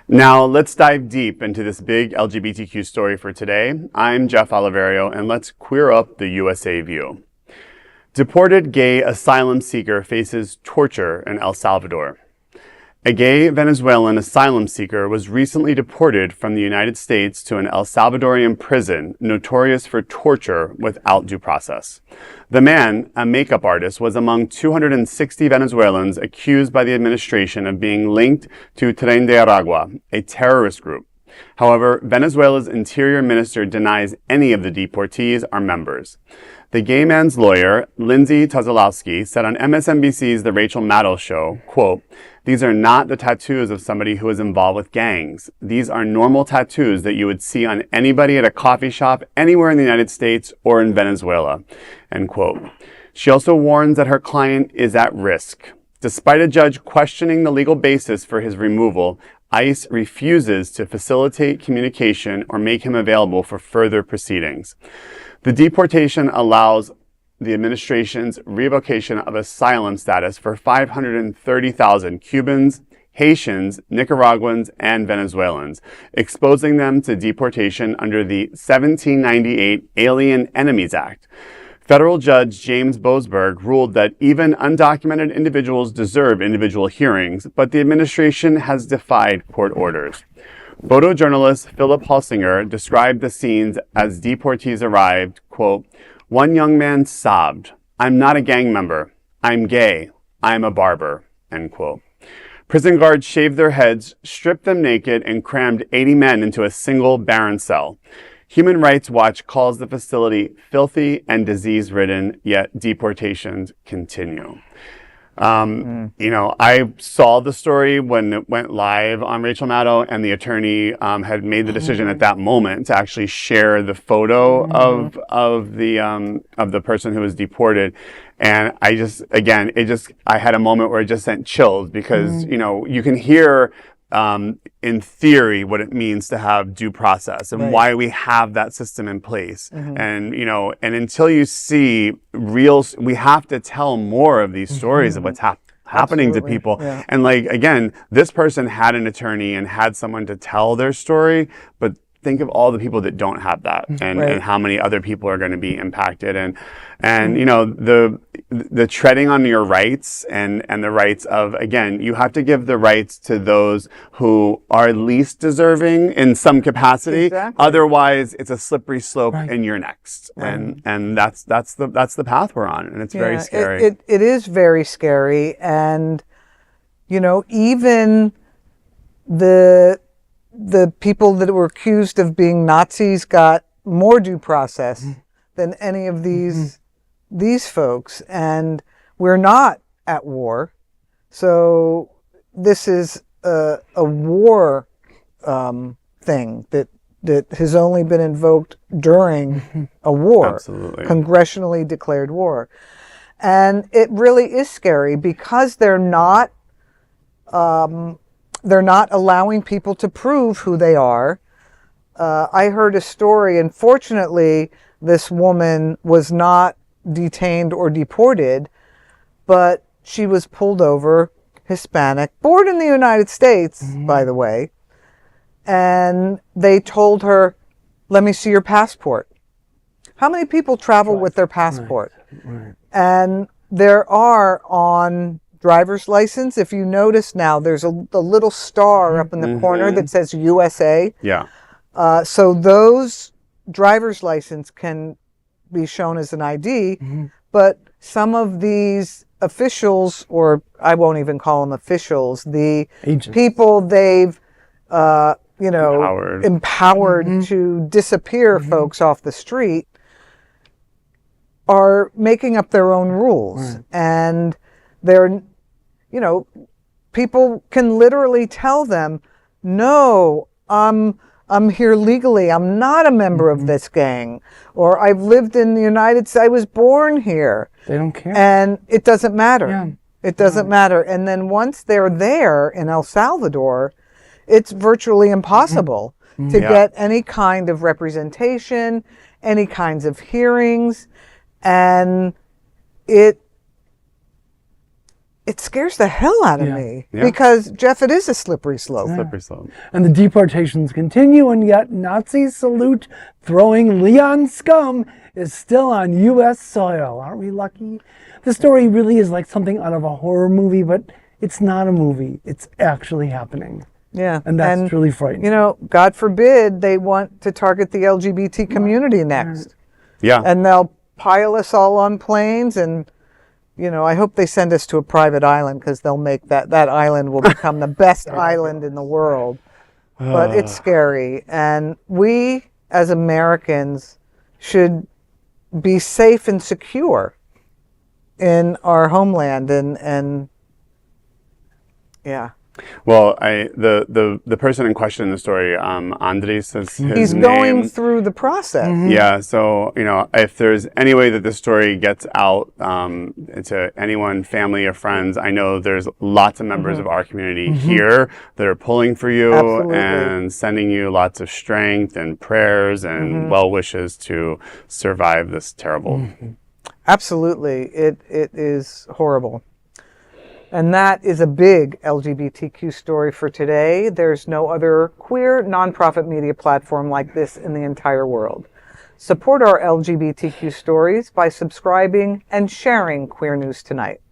Now, let's dive deep into this big LGBTQ story for today. I'm Jeff Oliverio, and let's queer up the USA view. Deported gay asylum seeker faces torture in El Salvador. A gay Venezuelan asylum seeker was recently deported from the United States to an El Salvadorian prison notorious for torture without due process. The man, a makeup artist, was among 260 Venezuelans accused by the administration of being linked to Tren de Aragua, a terrorist group. However, Venezuela's interior minister denies any of the deportees are members. The gay man's lawyer, Lindsay Toczylowski, said on MSNBC's The Rachel Maddow Show, quote, "These are not the tattoos of somebody who is involved with gangs. These are normal tattoos that you would see on anybody at a coffee shop anywhere in the United States or in Venezuela," end quote. She also warns that her client is at risk. Despite a judge questioning the legal basis for his removal, ICE refuses to facilitate communication or make him available for further proceedings. The deportation allows the administration's revocation of asylum status for 530,000 Cubans, Haitians, Nicaraguans, and Venezuelans, exposing them to deportation under the 1798 Alien Enemies Act. Federal Judge James Boasberg ruled that even undocumented individuals deserve individual hearings, but the administration has defied court orders. Photojournalist Philip Holsinger described the scenes as deportees arrived, quote, "One young man sobbed, 'I'm not a gang member. I'm gay. I'm a barber,' end quote. Prison guards shaved their heads, stripped them naked, and crammed 80 men into a single barren cell. Human Rights Watch calls the facility filthy and disease-ridden, yet deportations continue. You know, I saw the story when it went live on Rachel Maddow, and the attorney had made the decision at that moment to actually share the photo of the person who was deported. And I just, again, I had a moment where it just sent chills because, you know, you can hear in theory what it means to have due process and why we have that system in place. And, you know, and until you see we have to tell more of these stories of what's happening to people. And like, again, this person had an attorney and had someone to tell their story, but think of all the people that don't have that and how many other people are going to be impacted. And you know, the treading on your rights and the rights of, again, you have to give the rights to those who are least deserving in some capacity. Otherwise, it's a slippery slope and you're next. And that's the path we're on. And it's very scary. It is very scary. And, you know, even the people that were accused of being Nazis got more due process than any of these folks. And we're not at war. So this is a war thing that has only been invoked during a war, congressionally declared war. And it really is scary because they're not allowing people to prove who they are. I heard a story, and fortunately, this woman was not detained or deported, but she was pulled over, Hispanic, born in the United States, by the way, and they told her, "Let me see your passport." How many people travel with their passport? And there are on driver's license, if you notice now, there's a little star up in the corner that says USA. So those driver's license can be shown as an ID, but some of these officials, or I won't even call them officials, the agents, people they've empowered to disappear folks off the street, are making up their own rules. And they're, you know, people can literally tell them, "No, I'm here legally. I'm not a member of this gang," or "I've lived in the United States. I was born here." They don't care. And it doesn't matter. It doesn't matter. And then once they're there in El Salvador, it's virtually impossible to get any kind of representation, any kinds of hearings. And it scares the hell out of me. Yeah. Because, Jeff, it is a slippery slope. Slippery slope. And the deportations continue, and yet Nazi salute throwing Leon scum is still on U.S. soil. Aren't we lucky? The story really is like something out of a horror movie, but it's not a movie. It's actually happening. Yeah. And that's really frightening. You know, God forbid they want to target the LGBT community next. Yeah. And they'll pile us all on planes, and you know, I hope they send us to a private island, because they'll make that island will become the best island in the world. But it's scary, and we as Americans should be safe and secure in our homeland, and yeah. Well, the person in question in the story, Andres is his He's name. going through the process. Yeah, so, you know, if there's any way that this story gets out to anyone, family or friends, I know there's lots of members of our community here that are pulling for you Absolutely. and sending you lots of strength and prayers and well wishes to survive this terrible. Absolutely. It is horrible. And that is a big LGBTQ story for today. There's no other queer nonprofit media platform like this in the entire world. Support our LGBTQ stories by subscribing and sharing Queer News Tonight.